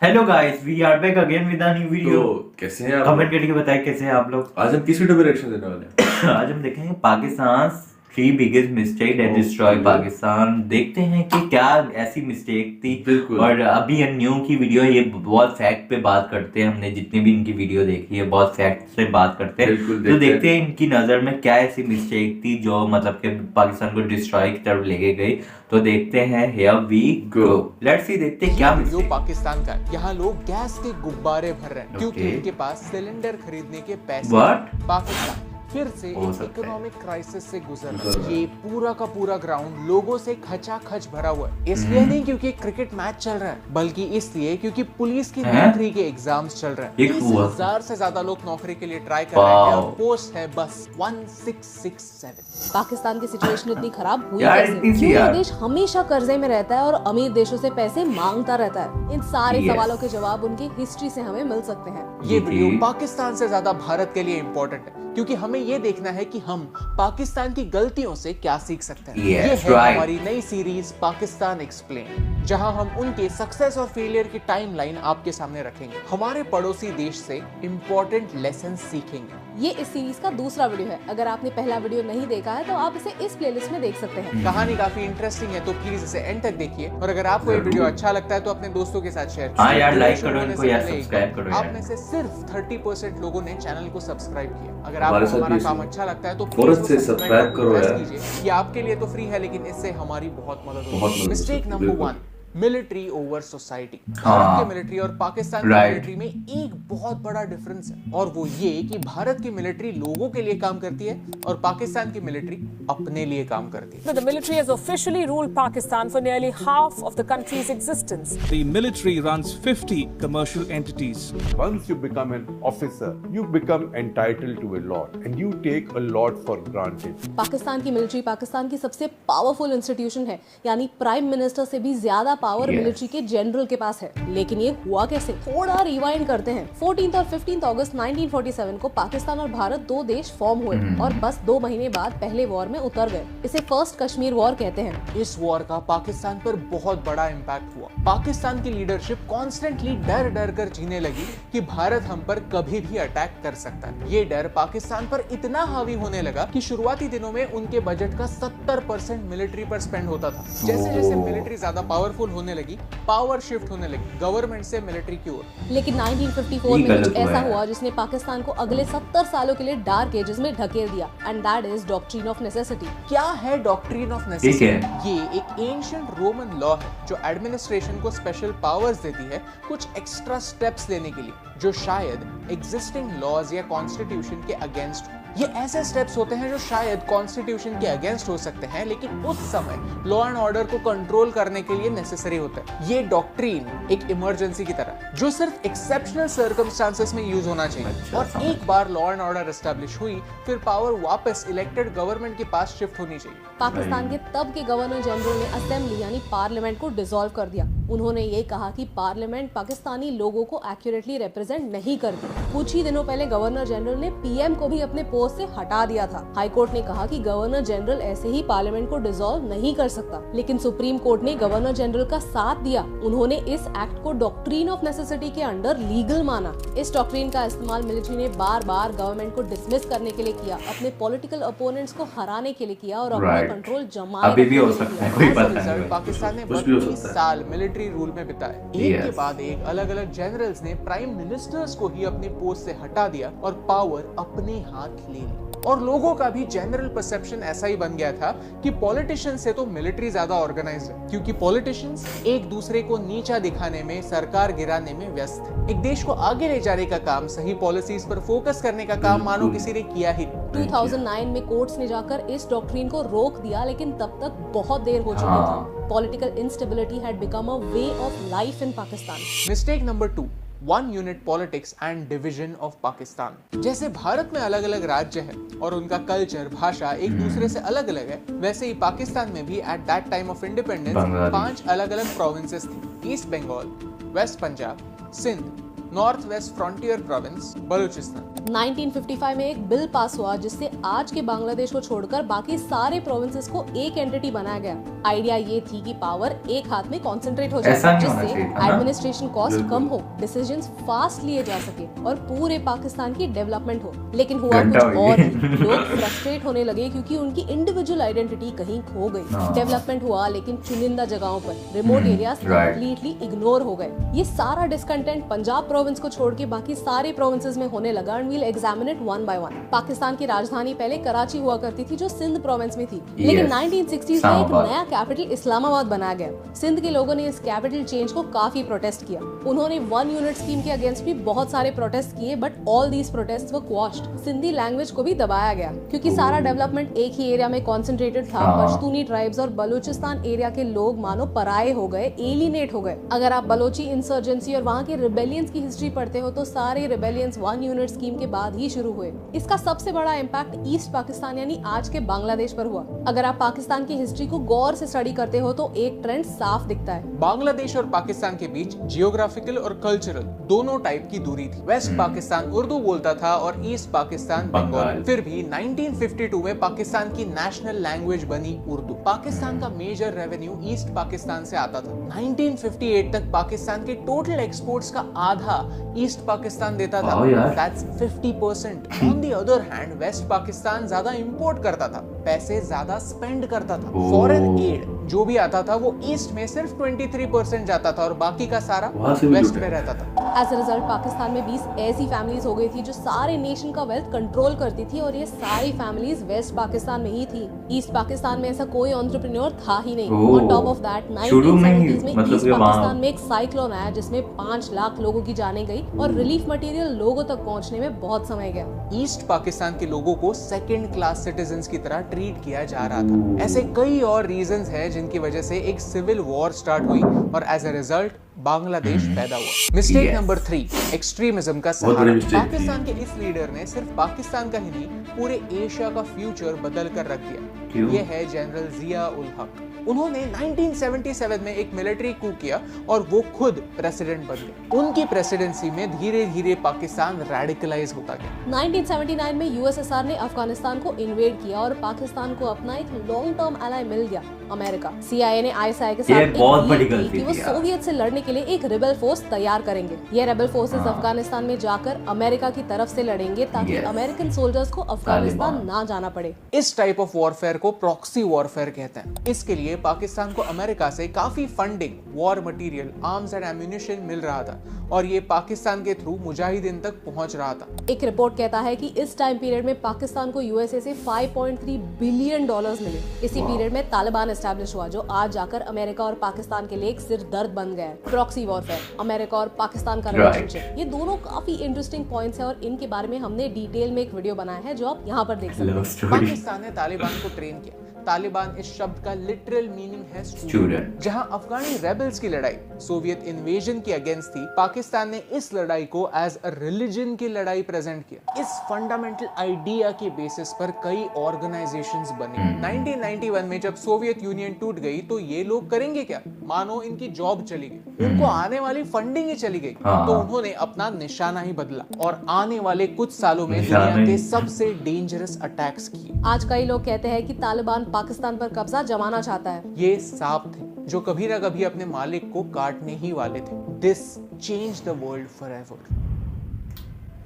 Hello guys, we are back again with a new video. तो कैसे हैं आप कमेंट करके बताएं कैसे हैं आप लोग। आज हम किस वीडियो पे रिएक्शन देने वाले हैं? आज हम देखेंगे Pakistan 3 biggest mistake that destroy Okay. Pakistan. देखते हैं कि क्या ऐसी मिस्टेक थी। बिल्कुल। और अभी ये न्यू की वीडियो है, ये बहुत फैक्ट पे बात करते हैं। हमने जितनी भी इनकी वीडियो देखी है बहुत फैक्ट से बात करते हैं। बिल्कुल, तो देखते देखते हैं इनकी नज़र में क्या ऐसी मिस्टेक थी जो मतलब कि पाकिस्तान को डिस्ट्रॉय की तरफ लेके गई। तो देखते हैं, here we go, let's see. देखते हैं क्या वीडियो मिस्टेक। पाकिस्तान का है। यहाँ लोग गैस के गुब्बारे भर रहे हैं क्योंकि Okay. उनके पास सिलेंडर खरीदने के पैसे What? नहीं। पाकिस्तान फिर से हो एक सकता है। इकोनॉमिक क्राइसिस से गुजर रहा है। ये पूरा का पूरा ग्राउंड लोगों से खचाखच भरा हुआ है। इसलिए नहीं क्योंकि क्रिकेट मैच चल रहा है, बल्कि इसलिए क्योंकि पुलिस की हैं? नौकरी के एग्जाम्स चल रहे हैं। एक हुआ। 30,000 से ज्यादा लोग नौकरी के लिए ट्राई कर रहे हैं और Wow. पोस्ट है बस 1667। पाकिस्तान की सिचुएशन इतनी खराब हुई यार, कैसे? इतनी सी क्यों ये यार। देश हमेशा कर्जे में रहता है और अमीर देशों से पैसे मांगता रहता है? इन सारे Yes. सवालों के जवाब उनकी हिस्ट्री से हमें मिल सकते हैं। ये जी। वीडियो पाकिस्तान से ज्यादा भारत के लिए इम्पोर्टेंट है क्योंकि हमें ये देखना है कि हम पाकिस्तान की गलतियों से क्या सीख सकते हैं। Yes, ये है right. हमारी नई सीरीज पाकिस्तान एक्सप्लेन, जहां हम उनके सक्सेस और फेलियर की टाइमलाइन आपके सामने रखेंगे। हमारे पड़ोसी देश से इम्पोर्टेंट लेसन सीखेंगे। ये इस सीरीज का दूसरा वीडियो है। अगर आपने पहला वीडियो नहीं देखा है तो आप इसे इस प्लेलिस्ट में देख सकते हैं। कहानी काफी इंटरेस्टिंग है तो प्लीज इसे एंड तक देखिए। और अगर आपको ये वीडियो अच्छा लगता है तो अपने दोस्तों के साथ शेयर हाँ यार, वीडियो like शुरू करो होने इनको से यार, पहले subscribe करो यार। आप में से सिर्फ 30% लोगों ने चैनल को सब्सक्राइब किया। अगर हमारे आपको साथ हमारा भी काम इसे अच्छा लगता है तो फौरन प्लीज से वो subscribe करो press यार। कीजिए। ये आपके लिए तो फ्री है लेकिन इससे हमारी बहुत मदद बहुत मदद होगी। हो मिस्टेक सकती है, नंबर बिल्कुल। 1, मिलिट्री ओवर सोसाइटी। हाँ। भारत के मिलिट्री और पाकिस्तान की Right. मिलिट्री में एक बहुत बड़ा डिफरेंस है और वो ये कि भारत की मिलिट्री लोगों के लिए काम करती है और पाकिस्तान की मिलिट्री अपने लिए काम करती है। The military has officially ruled Pakistan for nearly half of the country's existence. The military runs 50 commercial entities. Once you become an officer, you become entitled to a lot and you take a lot for granted. Pakistan की military Pakistan की सबसे powerful institution है, यानी prime minister से भी ज्यादा power Yes. Military के general के पास है। लेकिन ये हुआ कैसे? थोड़ा रिवाइंड करते हैं। 14 और 15 अगस्त 1947 को पाकिस्तान और भारत दो देश फॉर्म हुए और बस 2 महीने बाद पहले वॉर में उतर गए। इसे फर्स्ट कश्मीर वॉर कहते हैं। इस वॉर का पाकिस्तान पर बहुत बड़ा इम्पैक्ट हुआ। पाकिस्तान की लीडरशिप कॉन्स्टेंटली डर डर कर जीने लगी कि भारत हम पर कभी भी अटैक कर सकता है। ये डर पाकिस्तान पर इतना हावी होने लगा कि शुरुआती दिनों में उनके बजट का 70% मिलिट्री पर स्पेंड होता था। जैसे जैसे मिलिट्री ज्यादा पावरफुल होने लगी, पावर शिफ्ट होने लगी गवर्नमेंट से मिलिट्री की ओर। लेकिन 1954 ये में गलत कुछ हुआ ऐसा है। हुआ जिसने पाकिस्तान को अगले 70 सालों के लिए डार्क एजेस में ढकेल दिया, and that is doctrine of necessity. क्या है डॉक्ट्रिन ऑफ ठीक नेसेसिटी? है। ये एक एंशिएंट रोमन लॉ है जो एडमिनिस्ट्रेशन को स्पेशल पावर्स देती है कुछ एक्स्ट्रा स्टेप्स लेने के लिए जो शायद एग्जिस्टिंग लॉज या कॉन्स्टिट्यूशन के अगेंस्ट हो। ये ऐसे स्टेप्स होते हैं जो शायद कॉन्स्टिट्यूशन के अगेंस्ट हो सकते हैं लेकिन उस समय लॉ एंड ऑर्डर को कंट्रोल करने के लिए नेसेसरी होता है। ये डॉक्ट्रिन एक इमरजेंसी की तरह जो सिर्फ एक्सेप्शनल सर्कमस्टांसेस में यूज होना चाहिए। अच्छा, और समझ। एक बार लॉ एंड ऑर्डर एस्टेब्लिश हुई फिर पावर वापस इलेक्टेड गवर्नमेंट के पास शिफ्ट होनी चाहिए। पाकिस्तान के तब के गवर्नर जनरल ने असेंबली यानी पार्लियामेंट को डिसॉल्व कर दिया। उन्होंने ये कहा कि पार्लियामेंट पाकिस्तानी लोगों को एक्यूरेटली रिप्रेजेंट नहीं करती। कुछ ही दिनों पहले गवर्नर जनरल ने पीएम को भी अपने पोस्ट से हटा दिया था। हाई कोर्ट ने कहा कि गवर्नर जनरल ऐसे ही पार्लियामेंट को डिसॉल्व नहीं कर सकता, लेकिन सुप्रीम कोर्ट ने गवर्नर जनरल का साथ दिया। उन्होंने इस एक्ट को डॉक्ट्रिन ऑफ नेसेसिटी के अंडर लीगल माना। इस डॉक्ट्रिन का इस्तेमाल मिलिट्री ने बार बार गवर्नमेंट को डिसमिस करने के लिए किया, अपने पॉलिटिकल अपोनेंट्स को हराने के लिए किया और अपना Right. कंट्रोल जमाने अभी भी हो के लिए सकता है, किया। कोई As a पता नहीं result, भाई। पाकिस्तान ने कुछ भी हो 32 सकता है। साल मिलिट्री रूल में बिताए। एक के Yes. बाद एक अलग अलग जनरल्स ने प्राइम मिनिस्टर्स को ही अपने पोस्ट से हटा दिया और पावर अपने हाथ ले ली। और लोगों का भी जनरल परसेप्शन ऐसा ही बन गया था कि पॉलिटिशियन से तो मिलिट्री ज्यादा ऑर्गेनाइज्ड है क्योंकि पॉलिटिशियंस एक दूसरे को नीचा दिखाने में, सरकार गिराने में व्यस्त है। एक देश को आगे ले जाने का काम, सही पॉलिसीज पर फोकस करने का काम मानो किसी ने किया ही नहीं। 2009 में कोर्ट्स ने जाकर इस डॉक्ट्रिन को रोक दिया, लेकिन तब तक बहुत देर हो चुकी हाँ। थी। Political instability had become a way of life in Pakistan. Mistake number 2, one unit politics and division of Pakistan. जैसे भारत में अलग अलग राज्य है और उनका कल्चर, भाषा एक दूसरे से अलग अलग है, वैसे ही पाकिस्तान में भी at that time of independence Bangladesh. 5 अलग अलग प्रोविंसेस थी। East Bengal, West Punjab, Sindh, North West Frontier Province, Balochistan. 1955 में एक बिल पास हुआ जिससे आज के बांग्लादेश को छोड़कर बाकी सारे प्रोविंसेस को एक एंटिटी बनाया गया। आइडिया ये थी कि पावर एक हाथ में कॉन्सेंट्रेट हो जाए, ऐसा नहीं होना जिससे चाहिए था ना? एडमिनिस्ट्रेशन कॉस्ट कम हो, डिसीजंस फास्ट लिए जा सके और पूरे पाकिस्तान की डेवलपमेंट हो। लेकिन हुआ घंटा कुछ हो और गया। ही। लोग फ्रस्ट्रेट होने लगे क्योंकि उनकी इंडिविजुअल आइडेंटिटी कहीं खो गई। हाँ। डेवलपमेंट हुआ लेकिन चुनिंदा जगहों पर, remote areas right. Completely ignore हो गए। ये सारा डिस्कंटेंट पंजाब प्रोविंस को छोड़ के बाकी सारे प्रोविंसेस में होने लगा and we'll examine it one by one. Pakistan की राजधानी पहले कराची हुआ करती थी जो सिंध प्रोविंस में थी, लेकिन 1960s में एक इस्लामाबाद। नया कैपिटल इस्लामाबाद बनाया गया। सिंध के लोगों ने इस कैपिटल चेंज को काफी प्रोटेस्ट किया। उन्होंने 1 यूनिट स्कीम के अगेंस्ट भी बहुत सारे प्रोटेस्ट किए, but all these protest were quashed. Sindhi language को भी दबाया गया क्योंकि सारा डेवलपमेंट एक ही एरिया में कॉन्सेंट्रेटेड था। हाँ। पश्तूनी ट्राइब्स और बलूचिस्तान एरिया के लोग मानो पराये हो गए, एलिनेट हो गए। अगर आप बलोची इंसर्जेंसी और वहाँ के रिबेलियंस की हिस्ट्री पढ़ते हो तो सारे रिबेलियंस 1 यूनिट स्कीम के बाद ही शुरू हुए। इसका सबसे बड़ा इम्पैक्ट ईस्ट पाकिस्तान यानी आज के बांग्लादेश पर हुआ। अगर आप पाकिस्तान की हिस्ट्री को गौर से स्टडी करते हो तो एक ट्रेंड साफ दिखता है। बांग्लादेश और पाकिस्तान के बीच जियोग्राफिकल और कल्चरल दोनों टाइप की दूरी थी। वेस्ट पाकिस्तान उर्दू बोलता था और ईस्ट पाकिस्तान बंगाली। फिर भी 1952 में पाकिस्तान की नेशनल लैंग्वेज बनी उर्दू। पाकिस्तान का मेजर रेवेन्यू ईस्ट पाकिस्तान से आता था। 1958 तक पाकिस्तान के टोटल एक्सपोर्ट्स का आधा ईस्ट पाकिस्तान देता था। वाह यार। That's 50%. On the other hand, West Pakistan ज्यादा इंपोर्ट करता था, पैसे ज्यादा स्पेंड करता था। फॉरेन एड जो भी आता था वो ईस्ट में सिर्फ 23% जाता था और बाकी का सारा वहाँ से भी वेस्ट लूटा। में रहता था। एज अ रिजल्ट पाकिस्तान में 20 ऐसी फैमिलीज हो गई थी जो सारे नेशन का वेल्थ कंट्रोल करती थी और ये सारी फैमिलीज वेस्ट पाकिस्तान में ही थी। ईस्ट पाकिस्तान में ऐसा कोई एंटरप्रेन्योर था ही नहीं। ओह, ऑन टॉप ऑफ दैट शुरू में ही 1970s में मतलब ईस्ट कि वहाँ- पाकिस्तान में एक साइक्लोन आया जिसमें 5 लाख लोगों की जानें गई और रिलीफ मटेरियल लोगों तक पहुंचने में बहुत समय गया। ईस्ट पाकिस्तान के लोगों को सेकंड क्लास सिटीजन्स की तरह ट्रीट किया जा रहा था। ऐसे कई और रीजंस हैं जिनकी वजह से एक सिविल वॉर स्टार्ट हुई और एज अ रिजल्ट बांग्लादेश पैदा हुआ। Mistake Yes. नंबर 3, एक्सट्रीमिज्म का बहुत बड़ी सहारा। mistake थी। पाकिस्तान के इस लीडर ने सिर्फ पाकिस्तान का ही नहीं पूरे एशिया का फ्यूचर बदल कर रख दिया। क्यों? ये है जनरल जिया उल हक। उन्होंने 1977 में एक मिलिट्री कू किया और वो खुद प्रेसिडेंट बन गए। उनकी प्रेसिडेंसी में धीरे धीरे पाकिस्तान रेडिकलाइज होता गया। 1979 में यूएसएसआर ने अफगानिस्तान को इन्वेड किया और पाकिस्तान को अपना एक लॉन्ग टर्म एलाई मिल गया, अमेरिका। CIA ने ISI के साथ ये एक बहुत डील बड़ी की गलती कि वो थी यार। सोवियत से लड़ने के लिए एक रेबल फोर्स तैयार करेंगे। ये रेबल फोर्सेस हाँ। अफगानिस्तान में जाकर अमेरिका की तरफ से लड़ेंगे ताकि Yes. अमेरिकन सोल्जर्स को अफगानिस्तान तालिबान। ना जाना पड़े। इस टाइप ऑफ वॉरफेयर को प्रॉक्सी वॉरफेयर कहते हैं। इसके लिए पाकिस्तान को अमेरिका से काफी funding, war material, arms and ammunition मिल रहा था और ये पाकिस्तान के थ्रू मुजाहिदीन तक पहुंच रहा था। एक रिपोर्ट कहता है कि इस टाइम पीरियड में पाकिस्तान को यूएसए से $5.3 बिलियन मिले। इसी पीरियड में तालिबान एस्टैब्लिश हुआ जो आज जाकर अमेरिका और पाकिस्तान के लिए एक सिर दर्द बन गया है। प्रॉक्सी वॉरफेयर, अमेरिका और पाकिस्तान का रिलेशनशिप, ये दोनों काफी इंटरेस्टिंग पॉइंट्स हैं और इनके बारे में हमने डिटेल में एक वीडियो बनाया है जो आप यहाँ पर देख सकते लव हैं। स्टोरी। पाकिस्तान ने तालिबान को ट्रेन किया। तालिबान इस शब्द का लिटरल मीनिंग है स्टूडेंट। जहां अफगानी रेबल्स की लड़ाई सोवियत इन्वेजन के अगेंस्ट थी, पाकिस्तान ने इस लड़ाई को एज अ रिलीजन की लड़ाई प्रेजेंट किया। इस फंडामेंटल आइडिया के बेसिस पर कई ऑर्गेनाइजेशंस बने। 1991 में जब सोवियत यूनियन टूट गई तो ये लोग करेंगे क्या? मानो इनकी जॉब चली गई, उनको आने वाली फंडिंग ही चली गई। हाँ। तो उन्होंने अपना निशाना ही बदला और आने वाले कुछ सालों में निशाना दुनिया के ही। सबसे डेंजरस अटैक्स किए। आज कई लोग कहते हैं कि तालिबान पाकिस्तान पर कब्जा जमाना चाहता है। ये सांप थे जो कभी ना कभी अपने मालिक को काटने ही वाले थे। This change the world forever.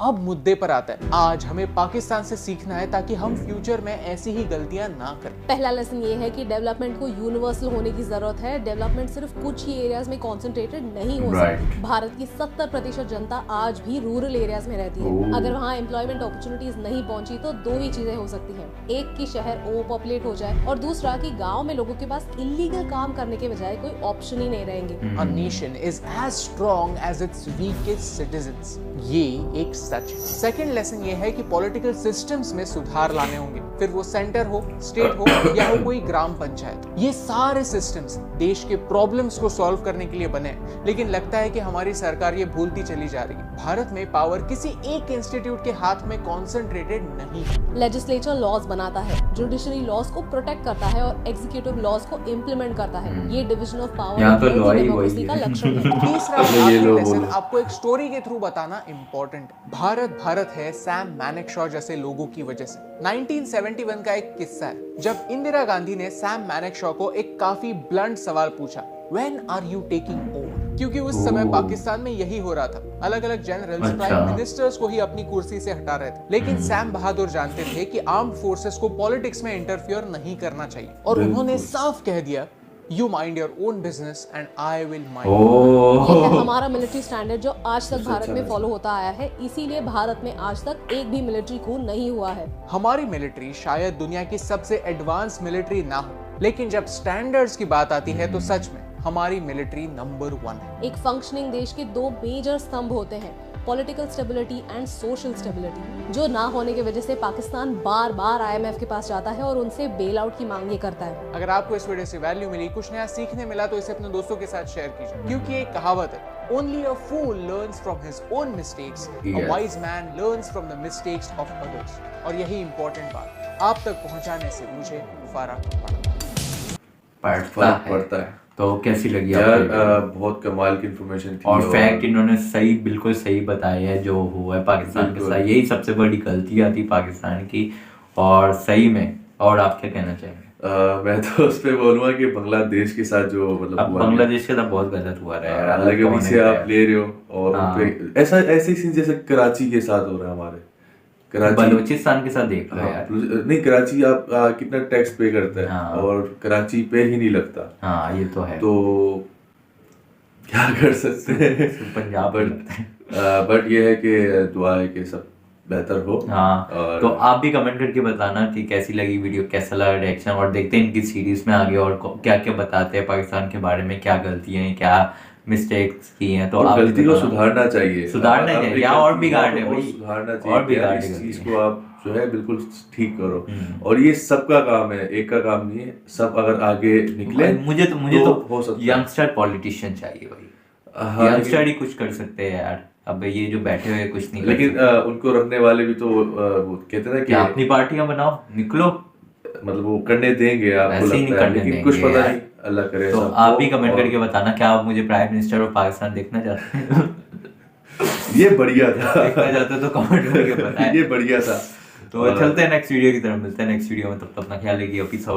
अब मुद्दे पर आता है। आज हमें पाकिस्तान से सीखना है ताकि हम फ्यूचर में ऐसी ही गलतियां ना करें। पहला लेसन ये है कि डेवलपमेंट को यूनिवर्सल होने की जरूरत है। डेवलपमेंट सिर्फ कुछ ही एरियाज में कॉन्सेंट्रेटेड नहीं हो सकती। भारत की 70% जनता आज भी रूरल एरियाज में रहती है। अगर वहाँ एम्प्लॉयमेंट अपॉर्चुनिटीज नहीं पहुंची तो दो ही चीजें हो सकती हैं। एक कि शहर ओवर पॉपुलेट हो जाए और दूसरा कि गाँव में लोगों के पास इलीगल काम करने के बजाय कोई ऑप्शन ही नहीं रहेंगे। A nation is as strong as its weakest citizens. ये एक सच है। सेकेंड लेसन ये है कि पॉलिटिकल सिस्टम्स में सुधार लाने होंगे, फिर वो सेंटर हो, स्टेट हो या हो कोई ग्राम पंचायत। ये सारे सिस्टम्स देश के प्रॉब्लम्स को सॉल्व करने के लिए बने हैं, लेकिन लगता है कि हमारी सरकार ये भूलती चली जा रही है। भारत में पावर किसी एक इंस्टीट्यूट के हाथ में कॉन्सेंट्रेटेड नहीं है। लेजिस्लेचर लॉज बनाता है, जुडिशरी लॉज को प्रोटेक्ट करता है और एग्जीक्यूटिव लॉज को इम्प्लीमेंट करता है। ये डिवीजन ऑफ पावर यहाँ तो लॉ ही डेमोक्रेसी वही का है। लक्षण है। तीसरा और आखिरी लेसन आपको एक स्टोरी के थ्रू बताना इंपॉर्टेंट है। भारत है सैम मैनेकशॉ जैसे लोगों की वजह से। 1971 का एक किस्सा है जब इंदिरा गांधी ने सैम मैनेकशॉ को एक काफी ब्लंट सवाल पूछा, When are you taking over? क्योंकि उस समय पाकिस्तान में यही हो रहा था, अलग अलग जनरल्स प्राइम मिनिस्टर्स को ही अपनी कुर्सी से हटा रहे थे। लेकिन सैम बहादुर जानते थे कि आर्म्ड फोर्सेस को पॉलिटिक्स में इंटरफियर नहीं करना चाहिए और उन्होंने साफ कह दिया, You mind your own business and I will mind mine. ये है हमारा मिलिट्री स्टैंडर्ड जो आज तक भारत में फॉलो होता आया है, इसीलिए भारत में आज तक एक भी मिलिट्री coup नहीं हुआ है। हमारी मिलिट्री शायद दुनिया की सबसे एडवांस मिलिट्री ना हो, लेकिन जब स्टैंडर्ड्स की बात आती है तो सच में हमारी मिलिट्री नंबर 1 है। एक फंक्शनिंग देश के 2 मेजर स्तंभ होते हैं, political stability and social stability, जो ना होने की वजह से पाकिस्तान बार बार IMF के पास जाता है और उनसे बेल आउट की मांगे करता है। अगर आपको इस वीडियो से वैल्यू मिली, कुछ नया सीखने मिला, तो इसे अपने दोस्तों के साथ शेयर कीजिए, क्योंकि एक कहावत है, Only a fool learns from his own mistakes. A wise man learns from the mistakes of others. और यही इंपॉर्टेंट बात आप तक पहुंचाने से मुझे फर्क पड़ता है। तो कैसी लगी यार आपको? बहुत कमाल की इन्फॉर्मेशन थी और फैक्ट इन्होंने सही, बिल्कुल सही बताया है जो हुआ है पाकिस्तान के साथ। यही सबसे बड़ी गलती आती पाकिस्तान की, और सही में। और आप क्या कहना चाहेंगे? मैं तो उस पे बोलूंगा कि बांग्लादेश के साथ जो मतलब अब बांग्लादेश के साथ बहुत गलत हुआ रहा है, अलग अभी से आप ले रहे हो और उनपे ऐसे सीन जैसे कराची के साथ हो रहा है हमारे, बलूचिस्तान के साथ देख लो यार। नहीं, कराची आप कितना टैक्स पे करता है और कराची पे ही नहीं लगता। हाँ ये तो है। तो क्या कर सकते हैं, पंजाब बट ये है कि दुआ है कि सब बेहतर हो। हाँ, तो आप भी कमेंट करके बताना कि कैसी लगी वीडियो, कैसा लगा रिएक्शन, और देखते हैं इनकी सीरीज में आगे और क्या क्या बताते हैं पाकिस्तान के बारे में, क्या गलतियां हैं, क्या मिस्टेक्स की हैं। तो आप गलती को सुधारना चाहिए या और बिगाड़ने भाई, सुधारना चाहिए और बिगाड़ने इस चीज को आप जो है बिल्कुल ठीक करो। और ये सबका काम है, एक का काम नहीं है, सब अगर आगे निकले। मुझे तो हो सकता है यंगस्टर पॉलिटिशियन चाहिए भाई। यंगस्टर ही कुछ कर सकते हैं यार, अब ये जो बैठे हुए कुछ नहीं। लेकिन उनको रखने वाले भी तो वो कहते हैं ना कि अपनी पार्टियां बनाओ, निकलो, मतलब वो करने देंगे आपको लगता है, लेकिन कुछ पता नहीं, अल्लाह करे। तो आप भी कमेंट करके बताना, क्या आप मुझे प्राइम मिनिस्टर ऑफ पाकिस्तान देखना चाहते हैं? ये बढ़िया था, देखना चाहते तो कमेंट करके बताएं। ये बढ़िया था। तो चलते हैं नेक्स्ट वीडियो की तरफ, मिलते हैं नेक्स्ट वीडियो में, तब तक अपना ख्याल रखिए, पीस आउट।